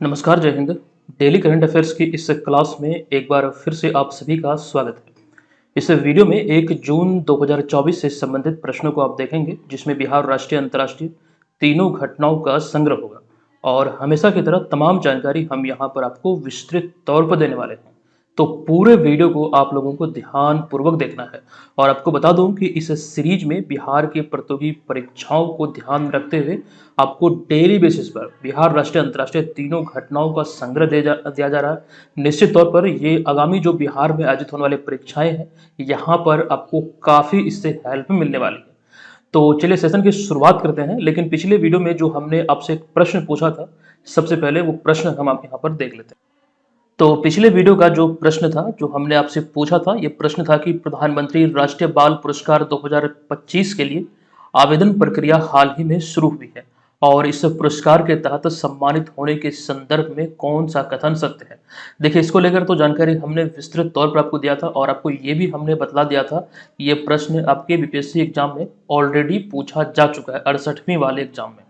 नमस्कार, जय Hind. Daily current affairs की इस क्लास में एक बार फिर से आप सभी का स्वागत है। इस वीडियो में 1 जून 2024 से संबंधित प्रश्नों को आप देखेंगे, जिसमें बिहार राष्ट्रीय अंतर्राष्ट्रीय तीनों घटनाओं का संग्रह होगा और हमेशा की तरह तमाम जानकारी हम यहाँ पर आपको विस्तृत तौर पर देने वाले हैं। तो पूरे वीडियो को आप लोगों को ध्यान पूर्वक देखना है। और आपको बता दूं कि इस सीरीज में बिहार की प्रतियोगी परीक्षाओं को ध्यान में रखते हुए आपको डेली बेसिस पर बिहार राष्ट्रीय अंतर्राष्ट्रीय तीनों घटनाओं का संग्रह दिया जा रहा है। निश्चित तौर पर ये आगामी जो बिहार में आयोजित होने वाले परीक्षाएं हैं, यहाँ पर आपको काफ़ी इससे हेल्प मिलने वाली है। तो चलिए सेशन की शुरुआत करते हैं। लेकिन पिछले वीडियो में जो हमने आपसे एक प्रश्न पूछा था, सबसे पहले वो प्रश्न हम आप यहाँ पर देख लेते हैं। तो पिछले वीडियो का जो प्रश्न था, जो हमने आपसे पूछा था, ये प्रश्न था कि प्रधानमंत्री राष्ट्रीय बाल पुरस्कार 2025 के लिए आवेदन प्रक्रिया हाल ही में शुरू हुई है और इस पुरस्कार के तहत सम्मानित होने के संदर्भ में कौन सा कथन सत्य है। देखिए, इसको लेकर तो जानकारी हमने विस्तृत तौर पर आपको दिया था और आपको ये भी हमने बतला दिया था कि ये प्रश्न आपके बीपीएससी एग्जाम में ऑलरेडी पूछा जा चुका है, 68वीं वाले एग्जाम में।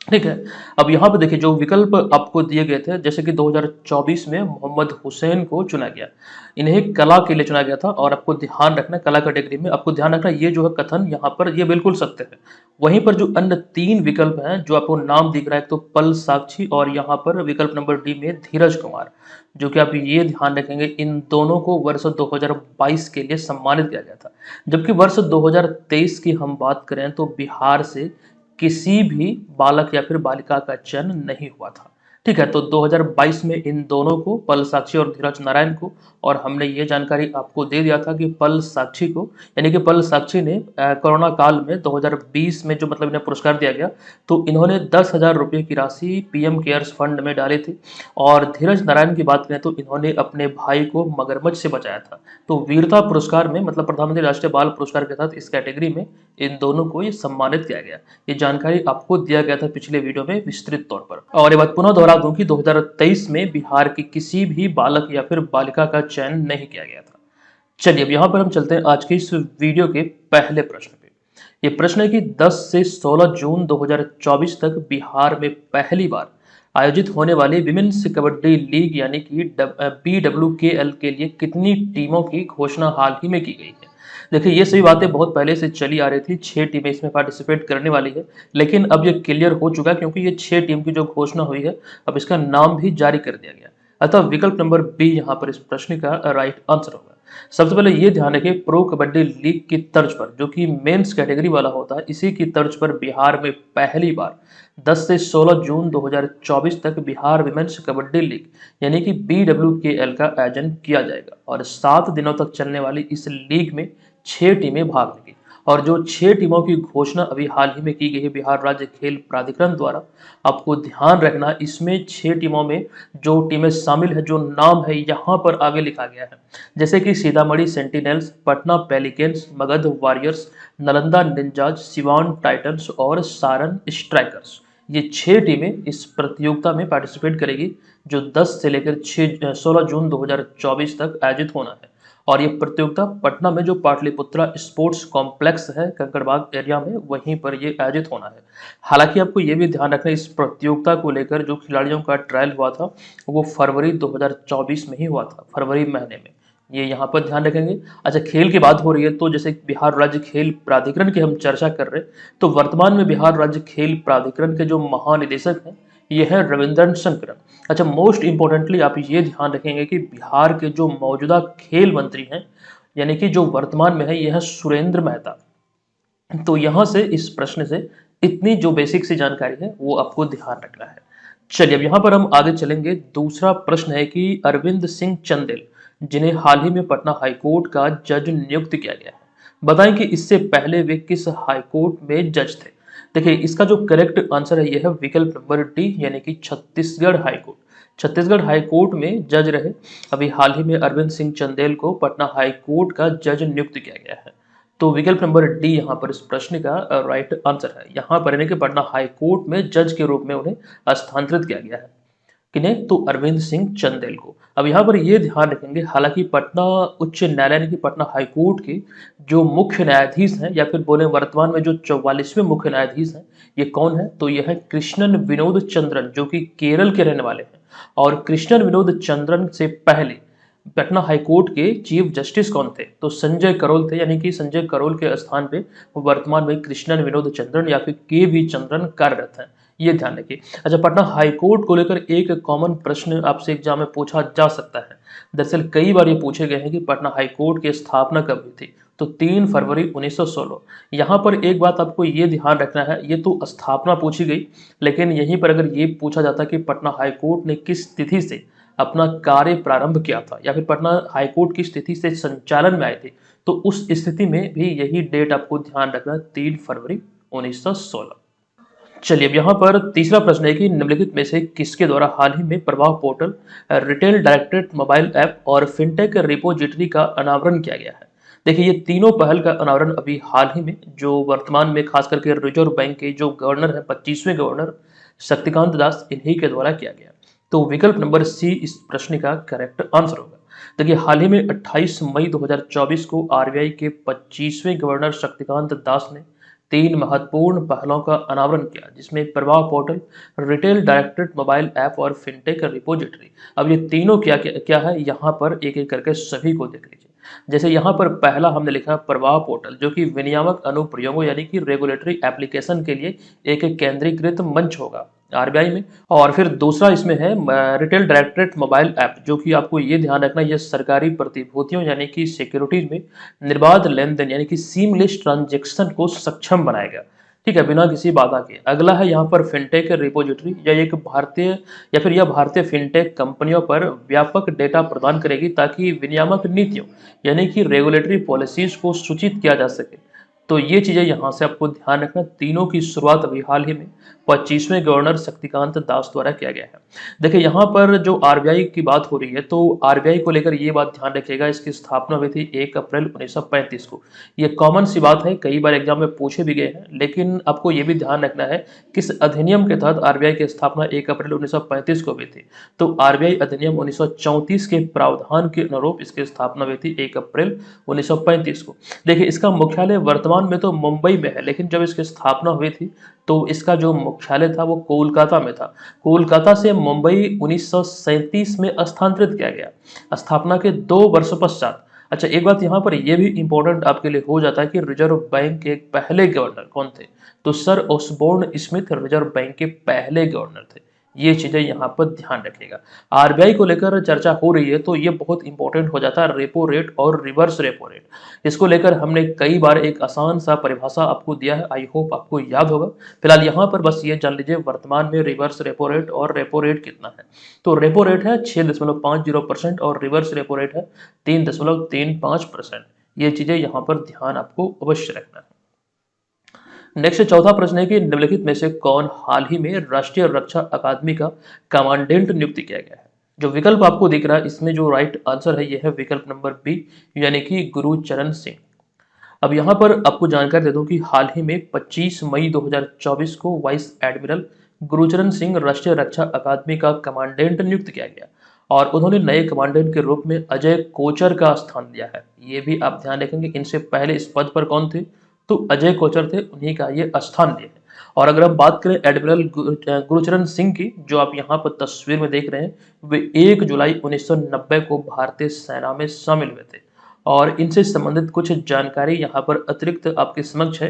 ठीक है। अब यहाँ पे देखिए, जो विकल्प आपको दिए गए थे, जैसे कि 2024 में मोहम्मद हुसैन को चुना गया, इन्हें कला के लिए चुना गया था। और आपको ध्यान रखना, कला कैटेगरी में आपको ध्यान रखना, ये जो है कथन यहाँ पर ये बिल्कुल सत्य है। वहीं पर जो अन्य 3 विकल्प हैं, जो आपको नाम दिख रहा है, एक तो पल साक्षी और यहाँ पर विकल्प नंबर डी में धीरज कुमार, जो कि आप ये ध्यान रखेंगे, इन दोनों को वर्ष 2022 के लिए सम्मानित किया गया था। जबकि वर्ष 2023 की हम बात करें तो बिहार से किसी भी बालक या फिर बालिका का चयन नहीं हुआ था। ठीक है। तो 2022 में इन दोनों को, पल साक्षी और धीरज नारायण को, और हमने ये जानकारी आपको दे दिया था कि पल साक्षी को, यानी कि पल साक्षी ने कोरोना काल में 2020 में जो मतलब इन्हें पुरस्कार दिया गया, तो इन्होंने 10,000 रुपये की राशि पीएम केयर्स फंड में डाली थी। और धीरज नारायण की बात करें तो इन्होंने अपने भाई को मगरमच्छ से बचाया था। तो वीरता पुरस्कार में, मतलब प्रधानमंत्री राष्ट्रीय बाल पुरस्कार के तहत इस कैटेगरी में इन दोनों को ये सम्मानित किया गया। ये जानकारी आपको दिया गया था पिछले वीडियो में विस्तृत तौर पर। और ये बात पुनः दोहरा दूं कि 2023 में बिहार के किसी भी बालक या फिर बालिका का चयन नहीं किया गया था। चलिए, अब यहाँ पर हम चलते हैं आज के इस वीडियो के पहले प्रश्न पे। ये प्रश्न है कि 10 से 16 जून 2024 तक बिहार में पहली बार आयोजित होने वाली विमेन्स कबड्डी लीग यानी कि BWKL के लिए कितनी टीमों की घोषणा हाल ही में की गई है। देखिए, ये सभी बातें बहुत पहले से चली आ रही थी। 6 टीमें इसमें पार्टिसिपेट करने वाली है, लेकिन अब ये क्लियर हो चुका है, क्योंकि ये 6 टीम की जो घोषणा हुई है, अब इसका नाम भी जारी कर दिया गया। अतः विकल्प नंबर बी यहाँ पर इस प्रश्न का राइट आंसर होगा। सबसे पहले ये ध्यान रखिए, प्रो कबड्डी लीग की तर्ज पर, जो कि मेंस कैटेगरी वाला होता है, इसी की तर्ज पर बिहार में पहली बार 10 से 16 जून 2024 तक बिहार विमेंस कबड्डी लीग यानी कि BWKL का आयोजन किया जाएगा। और 7 दिनों तक चलने वाली इस लीग में 6 टीमें भाग लेंगी। और जो 6 टीमों की घोषणा अभी हाल ही में की गई है बिहार राज्य खेल प्राधिकरण द्वारा, आपको ध्यान रखना, इसमें 6 टीमों में जो टीमें शामिल है, जो नाम है यहाँ पर आगे लिखा गया है, जैसे कि Sitamarhi Sentinels, Patna Pelicans, Magadh Warriors, Nalanda Ninjas, Siwan Titans और सारण स्ट्राइकर्स। ये 6 टीमें इस प्रतियोगिता में पार्टिसिपेट करेगी, जो 10 से लेकर 16 जून 2024 तक आयोजित होना है। और ये प्रतियोगिता पटना में जो पाटलिपुत्रा स्पोर्ट्स कॉम्प्लेक्स है कंकड़बाग एरिया में, वहीं पर ये आयोजित होना है। हालांकि आपको ये भी ध्यान रखना, इस प्रतियोगिता को लेकर जो खिलाड़ियों का ट्रायल हुआ था, वो फरवरी 2024 में ही हुआ था, फरवरी महीने में। ये यहाँ पर ध्यान रखेंगे। अच्छा, खेल की बात हो रही है तो जैसे बिहार राज्य खेल प्राधिकरण की हम चर्चा कर रहे हैं, तो वर्तमान में बिहार राज्य खेल प्राधिकरण के जो महानिदेशक हैं, ये है रविंद्रन शंकर। अच्छा, मोस्ट इंपॉर्टेंटली आप ये ध्यान रखेंगे कि बिहार के जो मौजूदा खेल मंत्री हैं, यानी कि जो वर्तमान में है, यह है सुरेंद्र मेहता। तो यहाँ से इस प्रश्न से इतनी जो बेसिक सी जानकारी है वो आपको ध्यान रखना है। चलिए, अब यहाँ पर हम आगे चलेंगे। दूसरा प्रश्न है कि अरविंद सिंह चंदेल, जिन्हें हाल ही में पटना हाईकोर्ट का जज नियुक्त किया गया है, बताएं कि इससे पहले वे किस हाईकोर्ट में जज थे। देखिए, इसका जो करेक्ट आंसर है यह है विकल्प नंबर डी, यानी कि छत्तीसगढ़ हाईकोर्ट। छत्तीसगढ़ हाईकोर्ट में जज रहे अभी हाल ही में अरविंद सिंह चंदेल को पटना हाईकोर्ट का जज नियुक्त किया गया है। तो विकल्प नंबर डी यहाँ पर इस प्रश्न का राइट आंसर है। यहाँ पर यानी कि पटना हाईकोर्ट में जज के रूप में उन्हें स्थानांतरित किया गया है। किन्हें? तो अरविंद सिंह चंदेल को। अब यहाँ पर ये ध्यान रखेंगे, हालांकि पटना उच्च न्यायालय यानी कि पटना हाईकोर्ट के जो मुख्य न्यायाधीश हैं या फिर बोले वर्तमान में जो 44वें मुख्य न्यायाधीश हैं, ये कौन है? तो यह है कृष्णन विनोद चंद्रन, जो कि केरल के रहने वाले हैं। और कृष्णन विनोद चंद्रन से पहले पटना हाईकोर्ट के चीफ जस्टिस कौन थे? तो संजय करोल थे, यानी कि संजय करोल के स्थान पे वर्तमान में कृष्णन विनोद चंद्रन या फिर के वी चंद्रन कार्यरत हैं। ये ध्यान रखिए। अच्छा, पटना हाईकोर्ट को लेकर एक कॉमन प्रश्न आपसे एग्जाम में पूछा जा सकता है। दरअसल कई बार ये पूछे गए हैं कि पटना हाईकोर्ट की स्थापना कब हुई थी? तो 3 फरवरी 1916। यहाँ पर एक बात आपको ये ध्यान रखना है, ये तो स्थापना पूछी गई, लेकिन यहीं पर अगर ये पूछा जाता कि पटना हाईकोर्ट ने किस तिथि से अपना कार्य प्रारंभ किया था या फिर पटना हाईकोर्ट की स्थिति से संचालन में आए थे, तो उस स्थिति में भी यही डेट आपको ध्यान रखना है, 3 फरवरी 1916। चलिए, अब यहाँ पर तीसरा प्रश्न है कि निम्नलिखित में से किसके द्वारा हाल ही में प्रवाह portal, retail directorate mobile app और फिनटेक रिपोजिटरी का अनावरण किया गया है? देखिए, ये तीनों पहल का अनावरण अभी हाल ही में जो वर्तमान में खास करके रिजर्व बैंक के जो गवर्नर है, 25वें गवर्नर शक्तिकांत दास, इन्हीं के द्वारा किया गया। तो विकल्प नंबर सी इस प्रश्न का करेक्ट आंसर होगा। देखिए, हाल ही में 28 मई 2024 को आरबीआई के 25वें गवर्नर शक्तिकांत दास ने 3 महत्वपूर्ण पहलों का अनावरण किया, जिसमें प्रवाह portal, retail directorate mobile app और फिनटेक रिपोजिटरी। अब ये तीनों क्या क्या, क्या है, यहाँ पर एक एक करके सभी को देख लीजिए। जैसे यहाँ पर पहला हमने लिखा प्रवाह पोर्टल, जो कि विनियामक अनुप्रयोगों यानी कि रेगुलेटरी एप्लीकेशन के लिए एक केंद्रीकृत मंच होगा आरबीआई में। और फिर दूसरा इसमें है रिटेल डायरेक्टरेट मोबाइल ऐप, जो कि आपको ये ध्यान रखना है, ये सरकारी प्रतिभूतियों यानी कि सिक्योरिटीज में निर्बाध लेन देन यानी कि सीमलेस ट्रांजेक्शन को सक्षम बनाएगा, ठीक है, बिना किसी बाधा के। अगला है यहाँ पर फिनटेक रिपोजिटरी, यह एक भारतीय या फिर यह भारतीय फिनटेक कंपनियों पर व्यापक डेटा प्रदान करेगी ताकि विनियामक नीतियों यानी कि रेगुलेटरी पॉलिसीज को सूचित किया जा सके। तो ये चीजें यहाँ से आपको ध्यान रखना, तीनों की शुरुआत अभी हाल ही में 25वें गवर्नर शक्तिकांत दास द्वारा किया गया है। देखिए, यहाँ पर जो आरबीआई की बात हो रही है, तो आरबीआई को लेकर ये बात ध्यान रखिएगा, इसकी स्थापना हुई थी 1 अप्रैल 1935 को। ये कॉमन सी बात है, कई बार एग्जाम में पूछे भी गए हैं, लेकिन आपको ये भी ध्यान रखना है किस अधिनियम के तहत आरबीआई की स्थापना 1 अप्रैल 1935 को हुई थी। तो आरबीआई अधिनियम 1934 के प्रावधान के अनुरूप इसकी स्थापना हुई थी 1 अप्रैल 1935 को। देखिए, इसका मुख्यालय वर्तमान में तो मुंबई में है, लेकिन जब इसकी स्थापना हुई थी तो इसका जो मुख्यालय था वो कोलकाता में था। कोलकाता से मुंबई 1937 में स्थानांतरित किया गया स्थापना के 2 वर्ष पश्चात। अच्छा, एक बात यहाँ पर यह भी इंपॉर्टेंट आपके लिए हो जाता है कि रिजर्व बैंक के पहले गवर्नर कौन थे? तो sir Osborne Smith reserve bank के पहले गवर्नर थे। ये चीजें यहाँ पर ध्यान रखिएगा। आरबीआई को लेकर चर्चा हो रही है तो ये बहुत इंपॉर्टेंट हो जाता है, रेपो रेट और रिवर्स रेपो रेट। इसको लेकर हमने कई बार एक आसान सा परिभाषा आपको दिया है, आई होप आपको याद होगा। फिलहाल यहाँ पर बस ये जान लीजिए वर्तमान में रिवर्स रेपो रेट और रेपो रेट कितना है। तो रेपो रेट है 6.50% और रिवर्स रेपो रेट है 3.35%। ये चीजें यहाँ पर ध्यान आपको अवश्य रखना है। नेक्स्ट चौथा प्रश्न है कि निम्नलिखित में से कौन हाल ही में राष्ट्रीय रक्षा अकादमी का कमांडेंट नियुक्त किया गया है? जो विकल्प आपको दिख रहा है, इसमें जो राइट आंसर है यह है विकल्प नंबर बी, यानी कि गुरुचरण सिंह। अब यहाँ पर आपको जानकारी दे दूं कि हाल ही में 25 मई 2024 को वाइस एडमिरल गुरुचरण सिंह राष्ट्रीय रक्षा अकादमी का कमांडेंट नियुक्त किया गया और उन्होंने नए कमांडेंट के रूप में अजय कोचर का स्थान लिया है। ये भी आप ध्यान रखेंगे, इनसे पहले इस पद पर कौन थे? तो अजय कोचर थे, उन्हीं का ये स्थान लिया है। और अगर हम बात करें एडमिरल गुरुचरण सिंह की, जो आप यहाँ पर तस्वीर में देख रहे हैं, वे 1 जुलाई 1990 को भारतीय सेना में शामिल हुए थे। और इनसे संबंधित कुछ जानकारी यहाँ पर अतिरिक्त आपके समक्ष है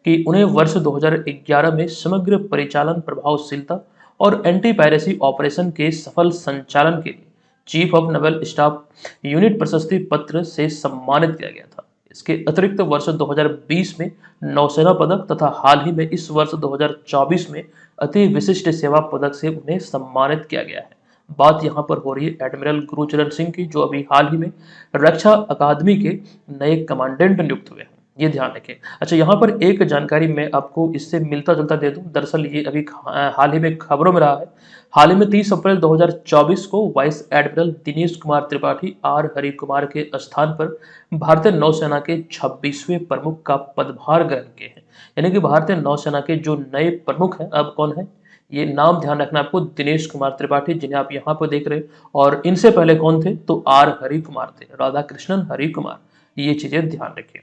कि उन्हें वर्ष 2011 में समग्र परिचालन प्रभावशीलता और एंटी पायरेसी ऑपरेशन के सफल संचालन के लिए chief of naval staff unit प्रशस्ति पत्र से सम्मानित किया गया था। इसके अतिरिक्त वर्ष 2020 में नौसेना पदक तथा हाल ही में इस वर्ष 2024 में अति विशिष्ट सेवा पदक से उन्हें सम्मानित किया गया है। बात यहाँ पर हो रही है एडमिरल गुरुचरण सिंह की, जो अभी हाल ही में रक्षा अकादमी के नए कमांडेंट नियुक्त हुए हैं। ये ध्यान रखें। अच्छा, यहाँ पर एक जानकारी मैं आपको इससे मिलता जुलता दे दूं, दरअसल ये अभी हाल ही में खबरों में रहा है। हाल ही में 30 अप्रैल 2024 को vice admiral Dinesh Kumar Tripathi R Hari Kumar के स्थान पर भारतीय नौसेना के 26वें प्रमुख का पदभार ग्रहण किए हैं। यानी कि भारतीय नौसेना के जो नए प्रमुख हैं अब कौन है? ये नाम ध्यान रखना आपको, दिनेश कुमार त्रिपाठी जिन्हें आप यहाँ पर देख रहे हैं, और इनसे पहले कौन थे तो आर हरि कुमार थे, राधा कृष्णन हरि कुमार, ये चीजें ध्यान रखिए।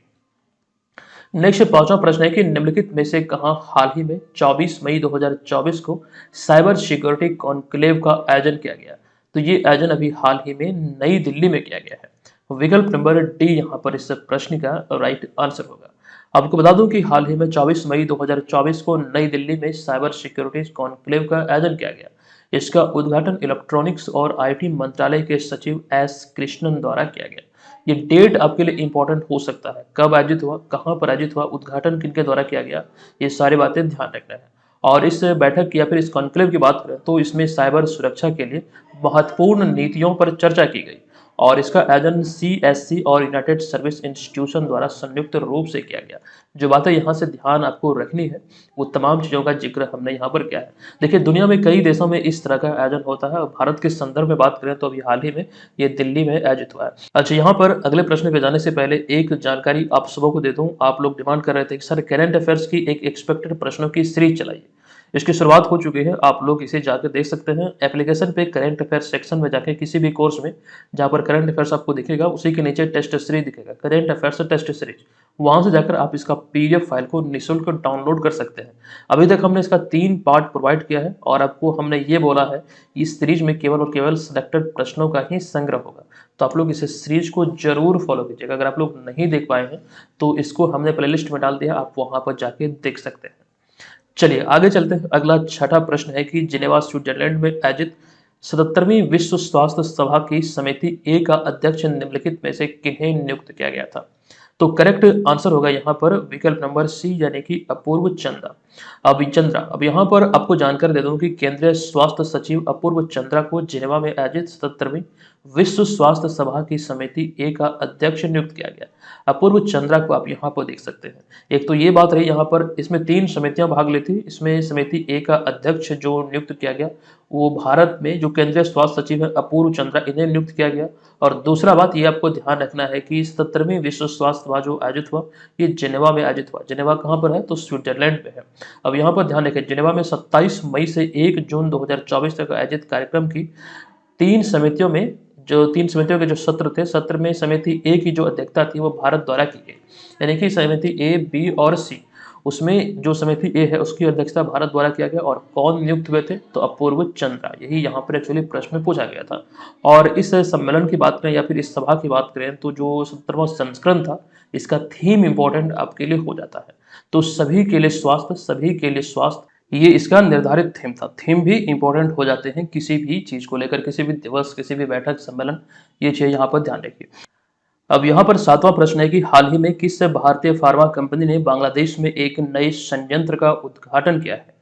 नेक्स्ट पांचवा प्रश्न है कि निम्नलिखित में से कहां हाल ही में 24 मई 2024 को साइबर सिक्योरिटी कॉन्क्लेव का आयोजन किया गया। तो ये आयोजन अभी हाल ही में नई दिल्ली में किया गया है। विकल्प नंबर डी यहां पर इस प्रश्न का राइट आंसर होगा। आपको बता दूं कि हाल ही में 24 मई 2024 को नई दिल्ली में साइबर सिक्योरिटी कॉन्क्लेव का आयोजन किया गया। इसका उद्घाटन इलेक्ट्रॉनिक्स और आईटी मंत्रालय के सचिव एस कृष्णन द्वारा किया गया। ये डेट आपके लिए इंपॉर्टेंट हो सकता है, कब आयोजित हुआ, कहां पर आयोजित हुआ, उद्घाटन किनके द्वारा किया गया, ये सारी बातें ध्यान रखना है। और इस बैठक या फिर इस कॉन्क्लेव की बात करें तो इसमें साइबर सुरक्षा के लिए महत्वपूर्ण नीतियों पर चर्चा की गई, और इसका आयोजन CSC और यूनाइटेड सर्विस इंस्टीट्यूशन द्वारा संयुक्त रूप से किया गया। जो बातें यहाँ से ध्यान आपको रखनी है वो तमाम चीज़ों का जिक्र हमने यहाँ पर किया है। देखिए, दुनिया में कई देशों में इस तरह का आयोजन होता है, और भारत के संदर्भ में बात करें तो अभी हाल ही में ये दिल्ली में आयोजित हुआ है। अच्छा, यहाँ पर अगले प्रश्न पे जाने से पहले एक जानकारी आप सबों को दे दूं। आप लोग डिमांड कर रहे थे कि सर करंट अफेयर्स की एक एक्सपेक्टेड प्रश्नों की सीरीज चलाइए। इसकी शुरुआत हो चुकी है, आप लोग इसे जाकर देख सकते हैं एप्लीकेशन पे करंट अफेयर्स सेक्शन में जाके किसी भी कोर्स में जहाँ पर करंट अफेयर्स आपको दिखेगा उसी के नीचे टेस्ट सीरीज दिखेगा, करंट अफेयर्स टेस्ट सीरीज। वहां से जाकर आप इसका PDF फाइल को निःशुल्क डाउनलोड कर सकते हैं। अभी तक हमने इसका 3 पार्ट प्रोवाइड किया है, और आपको हमने ये बोला है इस सीरीज में केवल और केवल सिलेक्टेड प्रश्नों का ही संग्रह होगा। तो आप लोग इस सीरीज को जरूर फॉलो कीजिएगा। अगर आप लोग नहीं देख पाए हैं तो इसको हमने प्लेलिस्ट में डाल दिया, आप वहां पर जाके देख सकते हैं। चलिए आगे चलते हैं। अगला छठा प्रश्न है कि जिनेवा स्विट्जरलैंड में आयोजित 77वीं विश्व स्वास्थ्य सभा की समिति ए का अध्यक्ष निम्नलिखित में से किन्हें नियुक्त किया गया था। तो करेक्ट आंसर होगा यहाँ पर विकल्प नंबर सी, यानी कि अपूर्व चंद्रा। अब यहाँ पर आपको जानकारी दे दूं कि केंद्रीय स्वास्थ्य सचिव अपूर्व चंद्रा को जिनेवा में आयोजित 77वीं विश्व स्वास्थ्य सभा की समिति ए का अध्यक्ष नियुक्त किया गया। अपूर्व चंद्रा को आप यहाँ पर देख सकते हैं। एक तो ये बात रही, यहाँ पर इसमें 3 समितियां भाग लेती, इसमें समिति ए का अध्यक्ष जो नियुक्त किया गया वो भारत में जो केंद्रीय स्वास्थ्य सचिव है अपूर्व चंद्रा, इन्हें नियुक्त किया गया। और दूसरा बात ये आपको ध्यान रखना है कि 77वीं विश्व स्वास्थ्य सभा जो आयोजित हुआ ये जिनेवा में आयोजित हुआ। जिनेवा कहाँ पर है तो स्विट्जरलैंड में है। अब यहाँ पर ध्यान रखें, जिनेवा में 27 मई से 1 जून 2024 तक आयोजित कार्यक्रम की 3 समितियों में जो 3 समितियों के जो सत्र थे, सत्र में समिति ए की जो अध्यक्षता थी वो भारत द्वारा की गई, यानी कि समिति ए, बी और सी, उसमें जो समिति ए है उसकी अध्यक्षता भारत द्वारा किया गया। और कौन नियुक्त हुए थे तो अपूर्व चंद्रा, यही यहाँ पर एक्चुअली प्रश्न में पूछा गया था। और इस सम्मेलन की बात करें या फिर इस सभा की बात करें तो जो 77वां संस्करण था इसका थीम इंपॉर्टेंट आपके लिए हो जाता है। तो सभी के लिए स्वास्थ्य, सभी के लिए स्वास्थ्य, ये इसका निर्धारित थीम था। थीम भी इंपॉर्टेंट हो जाते हैं किसी भी चीज को लेकर, किसी भी दिवस, किसी भी बैठक, सम्मेलन, ये चीज यहाँ पर ध्यान रखिए। अब यहाँ पर 7वां प्रश्न है कि हाल ही में किस भारतीय फार्मा कंपनी ने बांग्लादेश में एक नए संयंत्र का उद्घाटन किया है।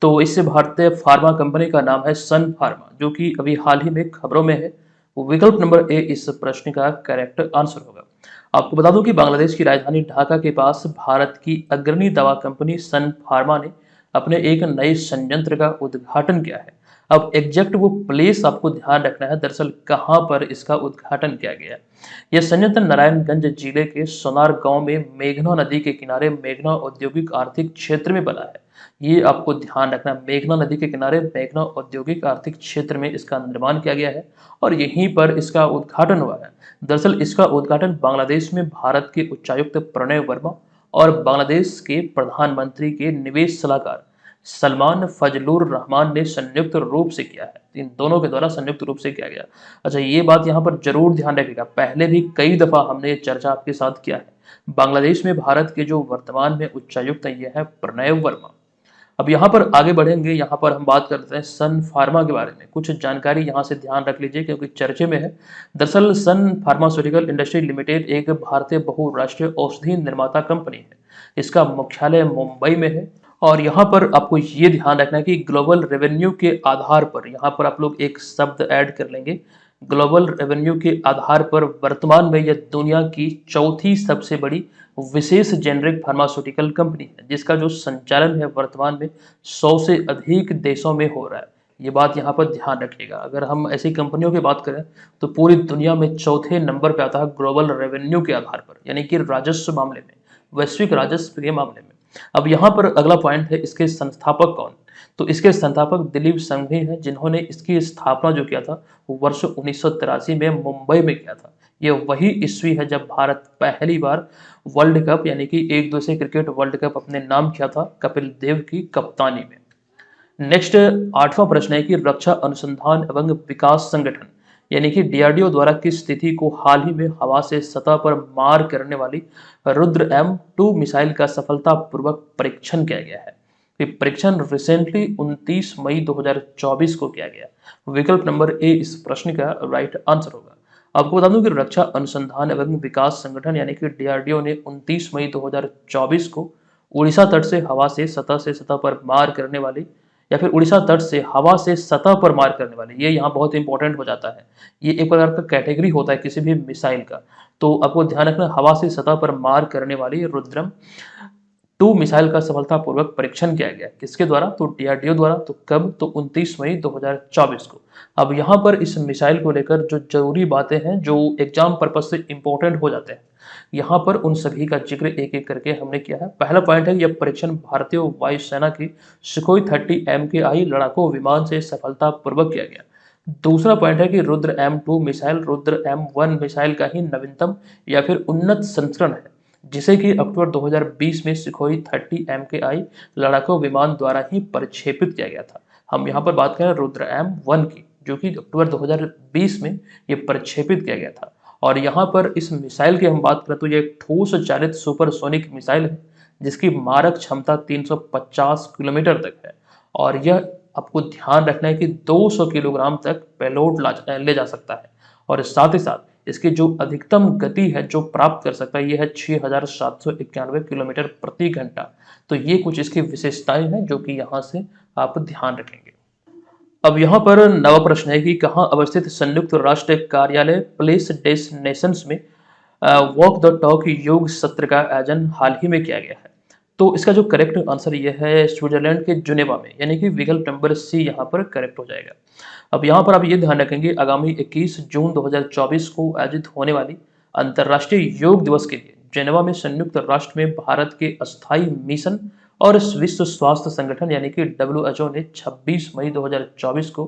तो इस भारतीय फार्मा कंपनी का नाम है सन फार्मा, जो कि अभी हाल ही में खबरों में है। विकल्प नंबर ए इस प्रश्न का करेक्ट आंसर होगा। आपको बता दूं कि बांग्लादेश की राजधानी ढाका के पास भारत की अग्रणी दवा कंपनी सन फार्मा ने अपने एक नए संयंत्र का उद्घाटन किया है। अब एग्जैक्ट वो प्लेस आपको ध्यान रखना है, दरअसल कहां पर इसका उद्घाटन किया गया है। यह संयंत्र नारायणगंज जिले के सोनार गांव में मेघना नदी के किनारे मेघना औद्योगिक आर्थिक क्षेत्र में बना है। ये आपको ध्यान रखना, मेघना नदी के किनारे मेघना औद्योगिक आर्थिक क्षेत्र में इसका निर्माण किया गया है और यहीं पर इसका उद्घाटन हुआ है। दरअसल इसका उद्घाटन बांग्लादेश में भारत के उच्चायुक्त प्रणय वर्मा और बांग्लादेश के प्रधानमंत्री के निवेश सलाहकार सलमान फजलुर रहमान ने संयुक्त रूप से किया है। इन दोनों के द्वारा संयुक्त रूप से किया गया। अच्छा, ये बात यहाँ पर जरूर ध्यान रखिएगा, पहले भी कई दफा हमने ये चर्चा आपके साथ किया है। बांग्लादेश में भारत के जो वर्तमान में उच्चायुक्त है ये है प्रणय वर्मा। अब यहाँ पर आगे बढ़ेंगे, यहाँ पर हम बात करते हैं सन फार्मा के बारे में। कुछ जानकारी यहाँ से ध्यान रख लीजिए क्योंकि चर्चे में है। दरअसल सन फार्मास्यूटिकल इंडस्ट्री लिमिटेड एक भारतीय बहुराष्ट्रीय औषधि निर्माता कंपनी है। इसका मुख्यालय मुंबई में है और यहाँ पर आपको ये ध्यान रखना है कि ग्लोबल रेवेन्यू के आधार पर, यहाँ पर आप लोग एक शब्द ऐड कर लेंगे, ग्लोबल रेवेन्यू के आधार पर वर्तमान में यह दुनिया की चौथी सबसे बड़ी विशेष जेनरिक फार्मास्यूटिकल कंपनी है, जिसका जो संचालन है वर्तमान में 100 से अधिक देशों में हो रहा है। ये बात यहाँ पर ध्यान रखिएगा। अगर हम ऐसी कंपनियों की बात करें तो पूरी दुनिया में चौथे नंबर पे आता है ग्लोबल रेवेन्यू के आधार पर, यानी कि राजस्व मामले में, वैश्विक राजस्व के मामले में। अब यहाँ पर अगला पॉइंट है, इसके संस्थापक कौन। तो इसके संस्थापक दिलीप संघवी हैं, जिन्होंने इसकी स्थापना जो किया था वो वर्ष 1983 में मुंबई में किया था। ये वही ईस्वी है जब भारत पहली बार वर्ल्ड कप यानी कि एक दिवसीय क्रिकेट वर्ल्ड कप अपने नाम किया था कपिल देव की कप्तानी में। नेक्स्ट 8वां प्रश्न है कि रक्षा अनुसंधान एवं विकास संगठन यानी कि डीआरडीओ द्वारा किस तिथि को हाल ही में हवा से सतह पर मार करने वाली रुद्र M2 मिसाइल का सफलतापूर्वक परीक्षण किया गया है। ये परीक्षण रिसेंटली 29 मई 2024 को किया गया। विकल्प नंबर ए इस प्रश्न का राइट आंसर होगा। आपको बता दूं कि रक्षा अनुसंधान एवं विकास संगठन यानी कि डीआरडीओ ने 29 मई 2024 को उड़ीसा तट से हवा से सतह पर मार करने वाली या फिर उड़ीसा तट से हवा से सतह पर मार करने वाली, ये यहाँ बहुत इंपॉर्टेंट हो जाता है। ये एक प्रकार का कैटेगरी होता है किसी भी मिसाइल का, तो आपको ध्यान रखना हवा से सतह पर मार करने वाली रुद्रम 2 मिसाइल का सफलतापूर्वक परीक्षण किया गया। किसके द्वारा? तो डीआरडीओ द्वारा। तो कब? तो 29 मई 2024 को। अब यहाँ पर इस मिसाइल को लेकर जो जरूरी बातें हैं जो एग्जाम पर्पज से इंपॉर्टेंट हो जाते हैं, यहाँ पर उन सभी का जिक्र एक एक करके हमने किया है। पहला पॉइंट है यह परीक्षण भारतीय वायुसेना की सुखोई 30 MKI लड़ाकू विमान से सफलतापूर्वक किया गया। दूसरा पॉइंट है कि Rudra M2 missile Rudra M1 missile का ही नवीनतम या फिर उन्नत संस्करण है, जिसे कि अक्टूबर 2020 में सुखोई 30 MKI लड़ाकू विमान द्वारा ही प्रक्षेपित किया गया था। हम यहाँ पर बात करें रुद्र M1 की, जो कि अक्टूबर 2020 में ये प्रक्षेपित किया गया था। और यहाँ पर इस मिसाइल की हम बात करें तो ये एक ठोस चालित सुपरसोनिक मिसाइल है, जिसकी मारक क्षमता 350 किलोमीटर तक है। और यह आपको ध्यान रखना है कि 200 किलोग्राम तक पेलोड ले जा सकता है। और साथ ही साथ इसकी जो अधिकतम गति है जो प्राप्त कर सकता है यह है 6791 किलोमीटर प्रति घंटा। तो ये कुछ इसकी विशेषताएं हैं जो कि यहाँ से आप ध्यान रखेंगे। अब यहाँ पर नवा प्रश्न है कि कहाँ अवस्थित संयुक्त राष्ट्र कार्यालय प्लेस डेस्टिनेशंस में वॉक द टॉक योग सत्र का आयोजन हाल ही में किया गया है। तो इसका जो करेक्ट आंसर ये है स्विट्जरलैंड के जुनेवा में, यानी कि विकल्प नंबर सी यहाँ पर करेक्ट हो जाएगा। अब यहाँ पर आप ये ध्यान रखेंगे आगामी 21 जून 2024 को आयोजित होने वाली अंतर्राष्ट्रीय योग दिवस के लिए जेनेवा में संयुक्त राष्ट्र में भारत के अस्थायी मिशन और विश्व स्वास्थ्य संगठन यानी कि WHO ने 26 मई 2024 को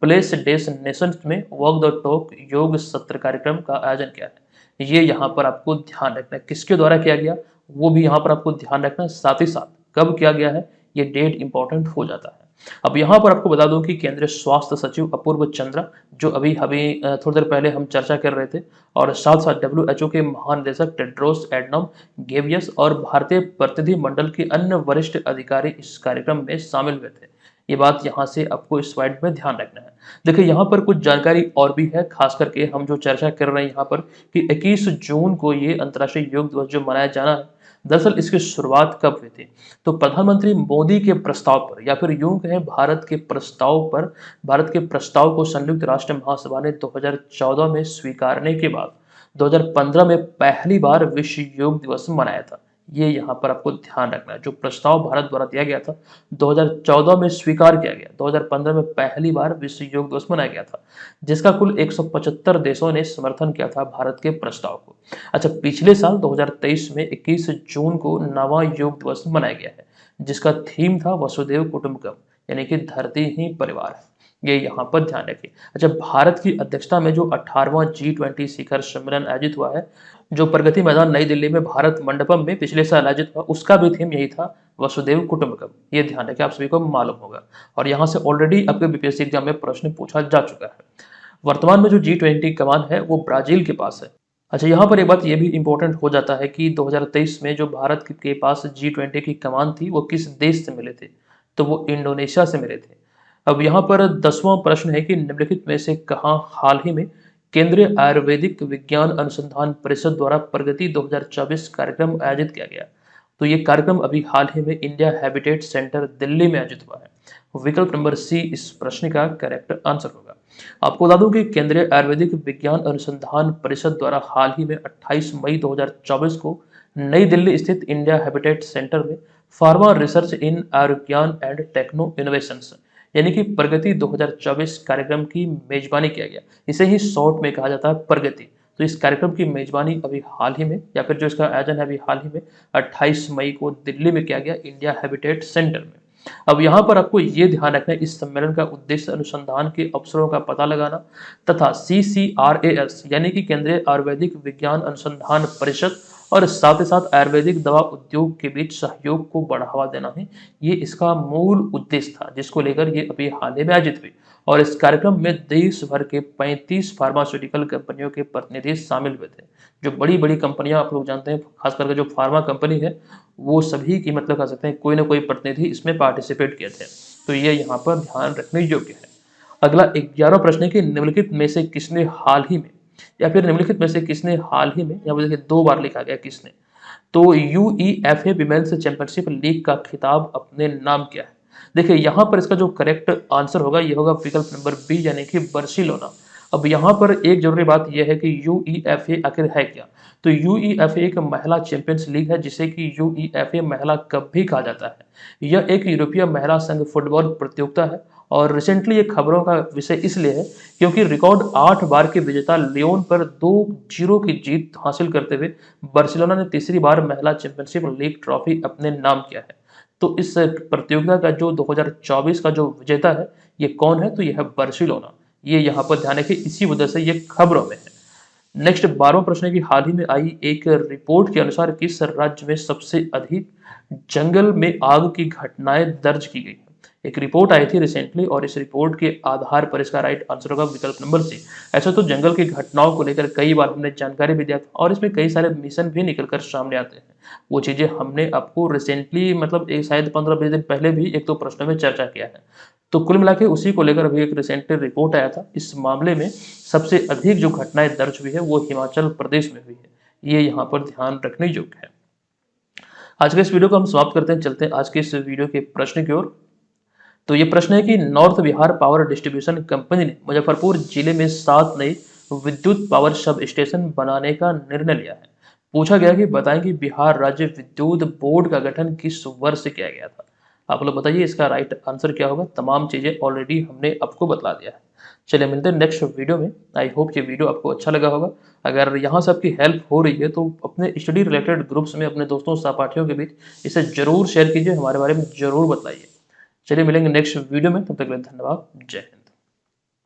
प्लेस डेस्टिनेशंस में वॉक द टॉक योग सत्र कार्यक्रम का आयोजन किया है। ये यहाँ पर आपको ध्यान रखना है किसके द्वारा किया गया, वो भी यहाँ पर आपको ध्यान रखना है। साथ ही साथ कब किया गया है, ये डेट इंपॉर्टेंट हो जाता है। अब यहाँ पर आपको बता दूं कि केंद्रीय स्वास्थ्य सचिव अपूर्व चंद्रा, जो अभी थोड़ी देर पहले हम चर्चा कर रहे थे, और साथ साथ WHO के महानिदेशक टेड्रोस एडनॉम गेब्रियस और भारतीय प्रतिनिधि मंडल के अन्य वरिष्ठ अधिकारी इस कार्यक्रम में शामिल हुए थे। ये बात यहाँ से आपको इस स्लाइड में ध्यान रखना है। देखिए यहाँ पर कुछ जानकारी और भी है, खास करके हम जो चर्चा कर रहे हैं यहाँ पर कि 21 जून को ये अंतर्राष्ट्रीय योग दिवस जो मनाया जाना है, दरअसल इसकी शुरुआत कब हुई थी? तो प्रधानमंत्री मोदी के प्रस्ताव पर या फिर यूं कहें भारत के प्रस्ताव को संयुक्त राष्ट्र महासभा ने 2014 में स्वीकारने के बाद 2015 में पहली बार विश्व योग दिवस मनाया था। ये यहाँ पर आपको ध्यान रखना है। जो प्रस्ताव भारत द्वारा दिया गया था 2014 में स्वीकार किया गया, 2015 में पहली बार विश्व योग दिवस मनाया गया था, जिसका कुल 175 देशों ने समर्थन किया था भारत के प्रस्ताव को। अच्छा, पिछले साल 2023 में 21 जून को नवा योग दिवस मनाया गया है, जिसका थीम था वसुधैव कुटुंबकम, यानी कि धरती ही परिवार है। ये यहाँ पर ध्यान रखिए। अच्छा, भारत की अध्यक्षता में जो 18वां G20 शिखर सम्मेलन आयोजित हुआ है, जो प्रगति मैदान नई दिल्ली में भारत मंडपम में पिछले साल आयोजित हुआ, उसका भी थीम यही था वसुधैव कुटुंबकम। ये ध्यान रखिए, आप सभी को मालूम होगा। और यहाँ से ऑलरेडी आपके बीपीएससी एग्जाम में प्रश्न पूछा जा चुका है। वर्तमान में जो G20 कमान है वो ब्राजील के पास है। अच्छा, यहाँ पर एक बात ये भी इंपॉर्टेंट हो जाता है कि 2023 में जो भारत के पास G20 की कमान थी वो किस देश से मिले थे? तो वो इंडोनेशिया से मिले थे। अब यहाँ पर 10वां प्रश्न है कि निम्नलिखित में से कहाँ हाल ही में केंद्रीय आयुर्वेदिक विज्ञान अनुसंधान परिषद द्वारा प्रगति 2024 कार्यक्रम आयोजित किया गया? तो ये कार्यक्रम अभी हाल ही में इंडिया हैबिटेट सेंटर दिल्ली में आयोजित हुआ है। विकल्प नंबर सी इस प्रश्न का करेक्ट आंसर होगा। आपको बता दूं कि केंद्रीय आयुर्वेदिक विज्ञान अनुसंधान परिषद द्वारा हाल ही में 28 मई 2024 को नई दिल्ली स्थित इंडिया हैबिटेट सेंटर में फार्मा रिसर्च इन आयुर्विज्ञान एंड टेक्नो इनोवेशंस यानी कि प्रगति 2024 कार्यक्रम की मेजबानी किया गया। इसे ही शॉर्ट में कहा जाता है प्रगति। तो इस कार्यक्रम की मेजबानी अभी हाल ही में या फिर जो इसका आयोजन है अभी हाल ही में 28 मई को दिल्ली में किया गया इंडिया हैबिटेट सेंटर में। अब यहाँ पर आपको ये ध्यान रखना है, इस सम्मेलन का उद्देश्य अनुसंधान के अवसरों का पता लगाना तथा CCRAS यानी कि केंद्रीय आयुर्वेदिक विज्ञान अनुसंधान परिषद और साथ ही साथ आयुर्वेदिक दवा उद्योग के बीच सहयोग को बढ़ावा देना है। ये इसका मूल उद्देश्य था, जिसको लेकर ये अभी हाल ही में आयोजित हुई। और इस कार्यक्रम में देश भर के 35 फार्मास्यूटिकल कंपनियों के प्रतिनिधि शामिल हुए थे। जो बड़ी बड़ी कंपनियां आप लोग जानते हैं, खास करके जो फार्मा कंपनी है, वो सभी की मतलब कह सकते हैं कोई ना कोई प्रतिनिधि इसमें पार्टिसिपेट किए थे। तो ये यहाँ पर ध्यान रखने योग्य है। अगला 11वां प्रश्न है कि निम्नलिखित में से किसने हाल ही में, या फिर निम्नलिखित में से किसने हाल ही में, यहाँ पर देखिए 2 बार लिखा गया किसने, तो UEFA विमेन्स चैंपियनशिप लीग का खिताब अपने नाम किया है। देखिए यहाँ पर इसका जो करेक्ट आंसर होगा ये होगा विकल्प नंबर बी यानी कि बार्सिलोना। अब यहाँ पर एक जरूरी बात यह है कि UEFA आखिर है क्या। तो UEFA एक महिला चैंपियंस लीग है, जिसे कि UEFA महिला कप भी कहा जाता है। यह एक यूरोपीय महिला संघ फुटबॉल प्रतियोगिता है और रिसेंटली ये खबरों का विषय इसलिए है क्योंकि रिकॉर्ड 8 बार के विजेता लियोन पर 2-0 की जीत हासिल करते हुए बार्सिलोना ने तीसरी बार महिला चैंपियनशिप लीग ट्रॉफी अपने नाम किया है। तो इस प्रतियोगिता का जो 2024 का जो विजेता है ये कौन है, तो यह है बार्सिलोना। ये यहाँ पर ध्यान रखिए, इसी वजह से ये खबरों में है। नेक्स्ट 12वां प्रश्न है कि हाल ही में आई एक रिपोर्ट के अनुसार किस राज्य में सबसे अधिक जंगल में आग की घटनाएं दर्ज की गई। एक रिपोर्ट आई थी रिसेंटली और इस रिपोर्ट के आधार पर इसका राइट आंसर होगा विकल्प नंबर सी। ऐसा तो जंगल की घटनाओं को लेकर कई बार हमने जानकारी भी दिया था और इसमें कई सारे मिशन भी निकलकर सामने आते हैं। वो चीजें हमने आपको रिसेंटली मतलब एक शायद 15-20 दिन पहले भी एक दो प्रश्नों में चर्चा किया है। तो कुल मिला के उसी को लेकर अभी एक रिसेंटली रिपोर्ट आया था। इस मामले में सबसे अधिक जो घटनाएं दर्ज हुई है वो हिमाचल प्रदेश में हुई है। ये यहाँ पर ध्यान रखने योग्य है। आज के इस वीडियो को हम समाप्त करते हैं, चलते हैं आज के इस वीडियो के प्रश्न की ओर। तो ये प्रश्न है कि north Bihar power distribution company ने मुजफ्फरपुर जिले में 7 नए विद्युत पावर सब स्टेशन बनाने का निर्णय लिया है। पूछा गया कि बताएं कि बिहार राज्य विद्युत बोर्ड का गठन किस वर्ष से किया गया था। आप लोग बताइए इसका राइट आंसर क्या होगा। तमाम चीजें ऑलरेडी हमने आपको बता दिया है। चलिए मिलते हैं नेक्स्ट वीडियो में। आई होप ये वीडियो आपको अच्छा लगा होगा। अगर यहाँ से आपकी हेल्प हो रही है तो अपने स्टडी रिलेटेड ग्रुप्स में अपने दोस्तों सहपाठियों के बीच इसे जरूर शेयर कीजिए, हमारे बारे में जरूर बताइए। चलिए मिलेंगे नेक्स्ट वीडियो में, तब तक के लिए धन्यवाद। जय हिंद।